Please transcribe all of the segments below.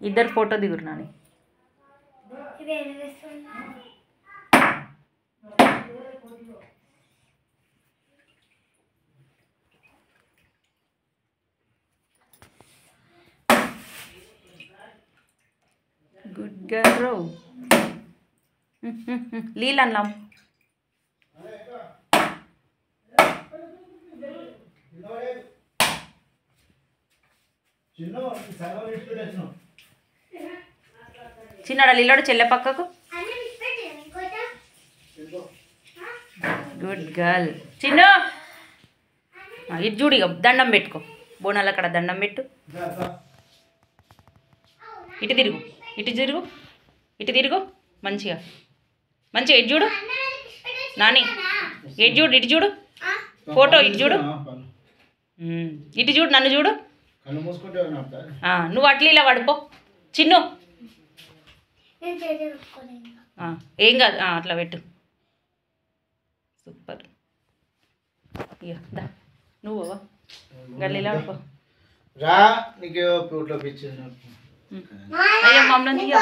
ఇద్దరు ఫోటో దిగురు నాని. గుడ్ గర్ల్ లీలన్నాం. చిన్నాడు లీలాడు చెల్లె పక్కకు. గుడ్ గర్ల్ చిన్ను. ఇటు చూడు, ఇక దండం పెట్టుకో, బోనాలు అక్కడ దండం పెట్టు. ఇటు తిరుగు, ఇటు తిరుగు, ఇటు తిరుగు. మంచిగా మంచిగా ఇటు చూడు నాని, ఇటు చూడు, ఇటు చూడు ఫోటో, ఇటు చూడు, ఇటు చూడు, నన్ను చూడు. నువ్వు అట్లా ఇలా పడిపో చిన్ను. ఏం కాదు, అట్లా పెట్టు. సూపర్. ఇక దా నువ్వు గల్లీలో పడిపో. అయ్యో మమ్మల్ని ఇగో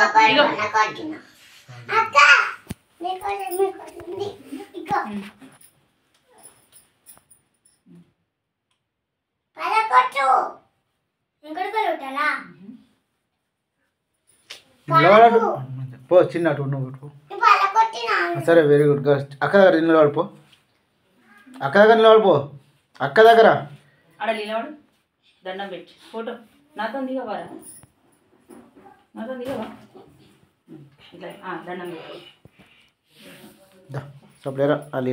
పో చిన్నట్టు నువ్వు. సరే వెరీ గుడ్. అక్క దగ్గర నిలబడిపో, అక్క దగ్గర నిలబడిపో, అక్క దగ్గర. ఆడ నిలబడు, దండం పెట్టి ఫోటో నాతో దిగవా, నాతో దిగవా ఇట్లా దండం పెట్టి. సప్లేరా వాళ్ళు